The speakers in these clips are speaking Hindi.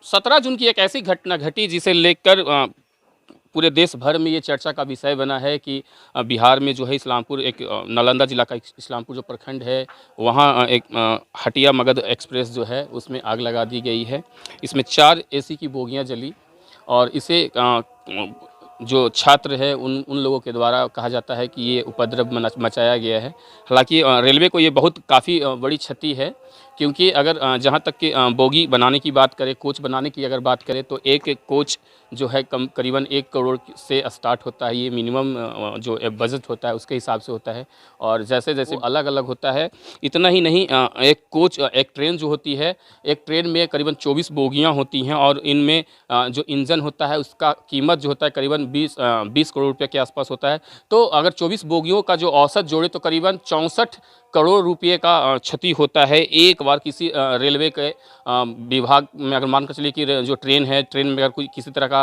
17 जून की एक ऐसी घटना घटी जिसे लेकर पूरे देश भर में ये चर्चा का विषय बना है कि बिहार में जो है इस्लामपुर एक नालंदा जिला का इस्लामपुर जो प्रखंड है वहाँ एक हटिया मगध एक्सप्रेस जो है उसमें आग लगा दी गई है। इसमें 4 एसी की बोगियाँ जली और इसे जो छात्र है उन लोगों के द्वारा कहा जाता है कि ये उपद्रव मचाया गया है। हालांकि रेलवे को ये बहुत काफ़ी बड़ी क्षति है, क्योंकि अगर जहाँ तक कि बोगी बनाने की बात करें, कोच बनाने की अगर बात करें तो एक कोच जो है करीबन 1 करोड़ से स्टार्ट होता है। ये मिनिमम जो बजट होता है उसके हिसाब से होता है और जैसे जैसे अलग अलग होता है। इतना ही नहीं, एक कोच एक ट्रेन जो होती है, एक ट्रेन में करीबन 24 बोगियाँ होती हैं और इनमें जो इंजन होता है उसका कीमत जो होता है करीबन 20 करोड़ रुपये के आसपास होता है। तो अगर 24 बोगियों का जो औसत जोड़े तो करीबन 64 करोड़ रुपये का क्षति होता है एक बार किसी रेलवे के विभाग में। अगर मानकर चलिए कि जो ट्रेन है, ट्रेन में अगर कोई किसी तरह का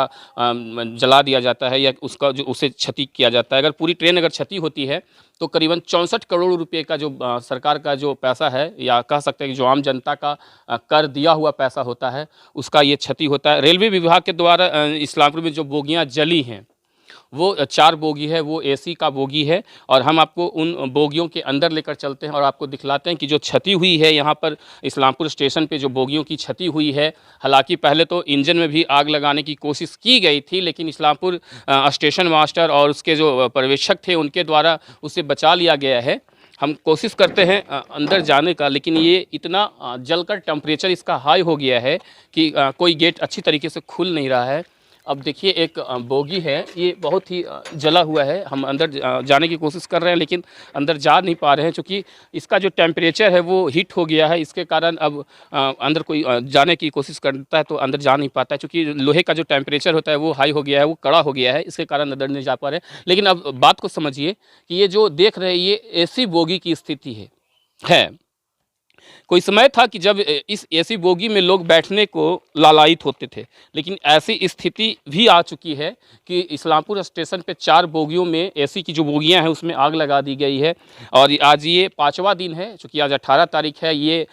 जला दिया जाता है या उसका जो उसे क्षति किया जाता है, अगर पूरी ट्रेन अगर क्षति होती है तो करीबन 64 करोड़ रुपये का जो सरकार का जो पैसा है या कह सकते हैं कि जो आम जनता का कर दिया हुआ पैसा होता है उसका ये क्षति होता है। रेलवे विभाग के द्वारा इस्लामपुर में जो बोगियाँ जली हैं वो 4 बोगी है, वो एसी का बोगी है और हम आपको उन बोगियों के अंदर लेकर चलते हैं और आपको दिखलाते हैं कि जो क्षति हुई है यहाँ पर इस्लामपुर स्टेशन पे जो बोगियों की क्षति हुई है। हालांकि पहले तो इंजन में भी आग लगाने की कोशिश की गई थी, लेकिन इस्लामपुर स्टेशन मास्टर और उसके जो पर्यवेक्षक थे उनके द्वारा उसे बचा लिया गया है। हम कोशिश करते हैं अंदर जाने का, लेकिन ये इतना जलकर टेम्परेचर इसका हाई हो गया है कि कोई गेट अच्छी तरीके से खुल नहीं रहा है। अब देखिए एक बोगी है, ये बहुत ही जला हुआ है। हम अंदर जाने की कोशिश कर रहे हैं लेकिन अंदर जा नहीं पा रहे हैं, क्योंकि इसका जो टेम्परेचर है वो हीट हो गया है। इसके कारण अब अंदर कोई जाने की कोशिश करता है तो अंदर जा नहीं पाता है, क्योंकि लोहे का जो टेम्परेचर होता है वो हाई हो गया है, वो कड़ा हो गया है। इसके कारण अंदर नहीं जा पा रहे हैं। लेकिन अब बात को समझिए कि ये जो देख रहे हैं ये एसी बोगी की स्थिति है। कोई समय था कि जब इस एसी बोगी में लोग बैठने को लालायित होते थे, लेकिन ऐसी स्थिति भी आ चुकी है कि इस्लामपुर स्टेशन पे 4 बोगियों में एसी की जो बोगियां हैं उसमें आग लगा दी गई है। और आज ये 5वां दिन है, चूँकि आज 18 तारीख है, ये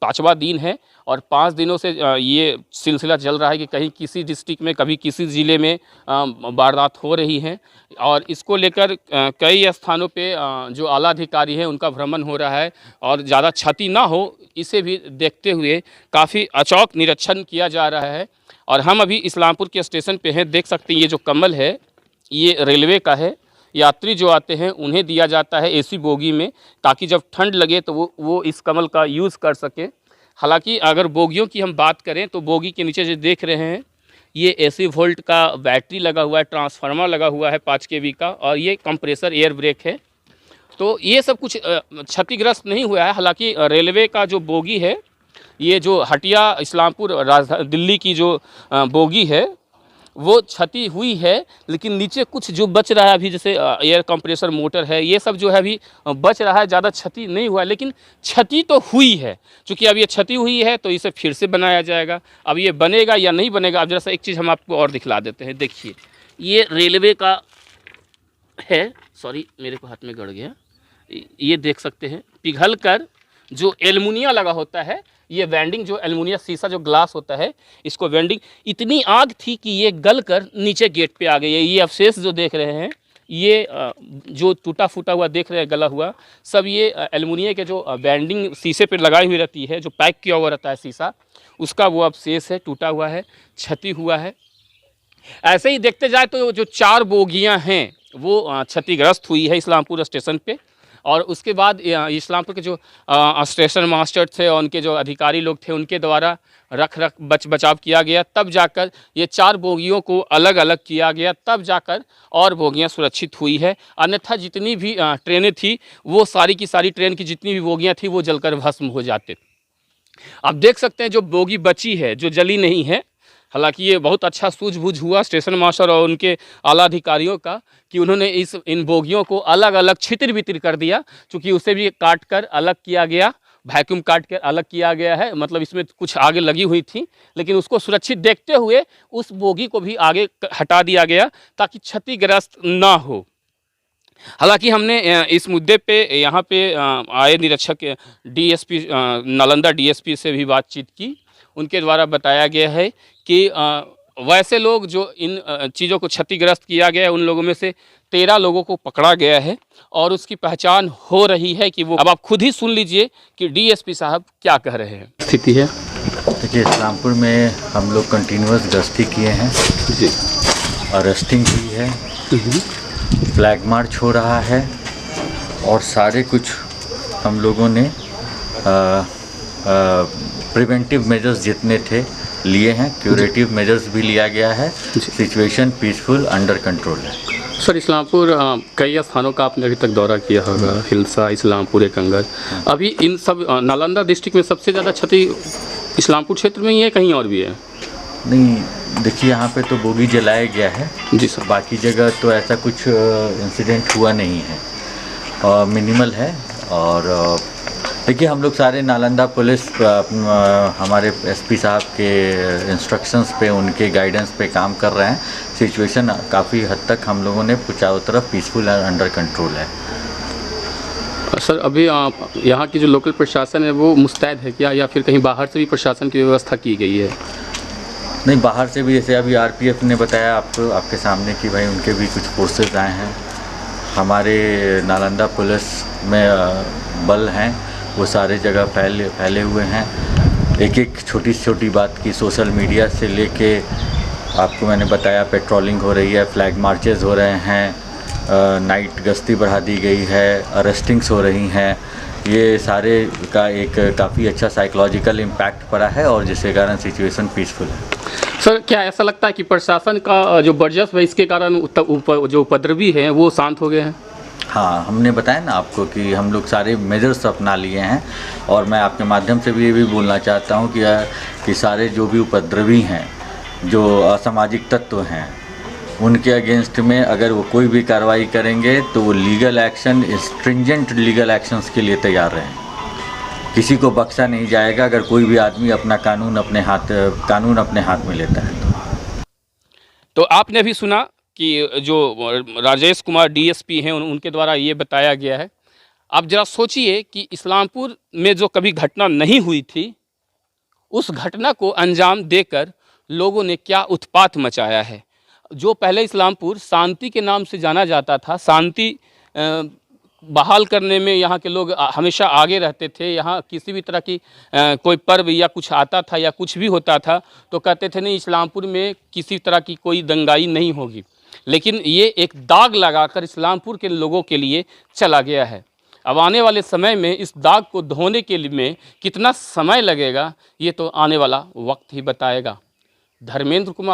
5वां दिन है और 5 दिनों से ये सिलसिला चल रहा है कि कहीं किसी डिस्ट्रिक्ट में, कभी किसी ज़िले में वारदात हो रही हैं और इसको लेकर कई स्थानों पे जो आला अधिकारी हैं उनका भ्रमण हो रहा है और ज़्यादा क्षति ना हो इसे भी देखते हुए काफ़ी अचौक निरीक्षण किया जा रहा है। और हम अभी इस्लामपुर के स्टेशन पे हैं, देख सकते हैं ये जो कम्बल है ये रेलवे का है। यात्री जो आते हैं उन्हें दिया जाता है एसी बोगी में, ताकि जब ठंड लगे तो वो इस कम्बल का यूज़ कर सकें। हालांकि अगर बोगियों की हम बात करें तो बोगी के नीचे जो देख रहे हैं ये 80 वोल्ट का बैटरी लगा हुआ है, ट्रांसफार्मर लगा हुआ है 5 केवी का, और ये कंप्रेसर एयर ब्रेक है। तो ये सब कुछ क्षतिग्रस्त नहीं हुआ है। हालांकि रेलवे का जो बोगी है, ये जो हटिया इस्लामपुर राजधानी दिल्ली की जो बोगी है वो क्षति हुई है, लेकिन नीचे कुछ जो बच रहा है अभी, जैसे एयर कंप्रेसर मोटर है, ये सब जो है अभी बच रहा है। ज़्यादा क्षति नहीं हुआ है, लेकिन क्षति तो हुई है। चूँकि अब ये क्षति हुई है तो इसे फिर से बनाया जाएगा। अब ये बनेगा या नहीं बनेगा, अब जरा सा एक चीज़ हम आपको और दिखला देते हैं। देखिए ये रेलवे का है, सॉरी मेरे को हाथ में गड़ गया, ये देख सकते हैं पिघल कर जो एल्युमिनियम लगा होता है, ये वेंडिंग जो एल्युमिनियम शीशा जो ग्लास होता है इसको वेंडिंग, इतनी आग थी कि ये गल कर नीचे गेट पे आ गई है। ये अवशेष जो देख रहे हैं, ये जो टूटा फूटा हुआ देख रहे हैं गला हुआ, सब ये एल्युमिनियम के जो वेंडिंग शीशे पे लगाई हुई रहती है, जो पैक किया हुआ रहता है शीशा, उसका वो अवशेष है, टूटा हुआ है, क्षति हुआ है। ऐसे ही देखते जाए तो जो 4 बोगियाँ हैं वो क्षतिग्रस्त हुई है इस्लामपुर स्टेशन पे। और उसके बाद इस्लामपुर के जो स्टेशन मास्टर थे और उनके जो अधिकारी लोग थे उनके द्वारा रख बचाव किया गया, तब जाकर ये 4 बोगियों को अलग अलग किया गया, तब जाकर और बोगियां सुरक्षित हुई है। अन्यथा जितनी भी ट्रेनें थी वो सारी की सारी ट्रेन की जितनी भी बोगियां थी वो जलकर भस्म हो जाते। अब देख सकते हैं जो बोगी बची है, जो जली नहीं है, हालांकि ये बहुत अच्छा सूझबूझ हुआ स्टेशन मास्टर और उनके आला अधिकारियों का कि उन्होंने इन बोगियों को अलग अलग छितिर बितिर कर दिया। चूँकि उसे भी काट कर अलग किया गया, वैक्यूम काट कर अलग किया गया है। मतलब इसमें कुछ आगे लगी हुई थी, लेकिन उसको सुरक्षित देखते हुए उस बोगी को भी आगे हटा दिया गया ताकि क्षतिग्रस्त ना हो। हालांकि हमने इस मुद्दे पे यहाँ पे आए निरीक्षक डीएसपी नालंदा डीएसपी से भी बातचीत की उनके द्वारा बताया गया है कि वैसे लोग जो इन चीज़ों को क्षतिग्रस्त किया गया है, उन लोगों में से 13 लोगों को पकड़ा गया है और उसकी पहचान हो रही है कि वो, अब आप खुद ही सुन लीजिए कि डीएसपी साहब क्या कह रहे हैं। स्थिति है, देखिए, इस्लामपुर में हम लोग कंटिन्यूस गश्ती किए हैं जी, अरेस्टिंग हुई है, फ्लैग मार्च हो रहा है और सारे कुछ हम लोगों ने प्रिवेंटिव मेजर्स जितने थे लिए हैं, क्यूरेटिव मेजर्स भी लिया गया है। सिचुएशन पीसफुल अंडर कंट्रोल है। सर, इस्लामपुर कई स्थानों का आपने अभी तक दौरा किया होगा, हिलसा, इस्लामपुर, एकंगर। अभी इन सब नालंदा डिस्ट्रिक्ट में सबसे ज़्यादा क्षति इस्लामपुर क्षेत्र में ही है, कहीं और भी है? नहीं, देखिए, यहाँ पे तो बोगी जलाया गया है जी सर। बाकी जगह तो ऐसा कुछ इंसिडेंट हुआ नहीं है, मिनिमल है। और देखिए, हम लोग सारे नालंदा पुलिस हमारे एसपी साहब के इंस्ट्रक्शंस पे, उनके गाइडेंस पे काम कर रहे हैं। सिचुएशन काफ़ी हद तक हम लोगों ने चारों तरफ पीसफुल और अंडर कंट्रोल है। सर, अभी यहाँ की जो लोकल प्रशासन है वो मुस्तैद है क्या, या फिर कहीं बाहर से भी प्रशासन की व्यवस्था की गई है? नहीं, बाहर से भी, जैसे अभी आरपीएफ ने बताया आपको, आपके सामने कि भाई उनके भी कुछ फोर्सेस आए हैं। हमारे नालंदा पुलिस में बल हैं, वो सारे जगह फैले हुए हैं। एक एक छोटी से छोटी बात की सोशल मीडिया से लेके आपको मैंने बताया, पेट्रोलिंग हो रही है, फ्लैग मार्चेस हो रहे हैं, नाइट गश्ती बढ़ा दी गई है, अरेस्टिंग्स हो रही हैं। ये सारे का एक काफ़ी अच्छा साइकोलॉजिकल इम्पैक्ट पड़ा है और जिसके कारण सिचुएशन पीसफुल है। सर, क्या ऐसा लगता है कि प्रशासन का जो वर्चस्व है, इसके कारण जो उपद्रवी हैं वो शांत हो गए हैं? हाँ, हमने बताया ना आपको कि हम लोग सारे मेजर्स अपना लिए हैं और मैं आपके माध्यम से भी ये भी बोलना चाहता हूँ कि सारे जो भी उपद्रवी हैं, जो असामाजिक तत्व हैं, उनके अगेंस्ट में अगर वो कोई भी कार्रवाई करेंगे तो वो legal action, stringent legal actions के लिए तैयार रहें। किसी को बख्शा नहीं जाएगा अगर कोई भी आदमी अपना कानून अपने हाथ में लेता है। तो आपने अभी सुना कि जो राजेश कुमार डीएसपी हैं उनके द्वारा ये बताया गया है। आप ज़रा सोचिए कि इस्लामपुर में जो कभी घटना नहीं हुई थी, उस घटना को अंजाम देकर लोगों ने क्या उत्पात मचाया है। जो पहले इस्लामपुर शांति के नाम से जाना जाता था, शांति बहाल करने में यहाँ के लोग हमेशा आगे रहते थे। यहाँ किसी भी तरह की कोई पर्व या कुछ आता था या कुछ भी होता था तो कहते थे नहीं, इस्लामपुर में किसी तरह की कोई दंगाई नहीं होगी। लेकिन ये एक दाग लगाकर इस्लामपुर के लोगों के लिए चला गया है। अब आने वाले समय में इस दाग को धोने के लिए में कितना समय लगेगा, ये तो आने वाला वक्त ही बताएगा। धर्मेंद्र कुमार।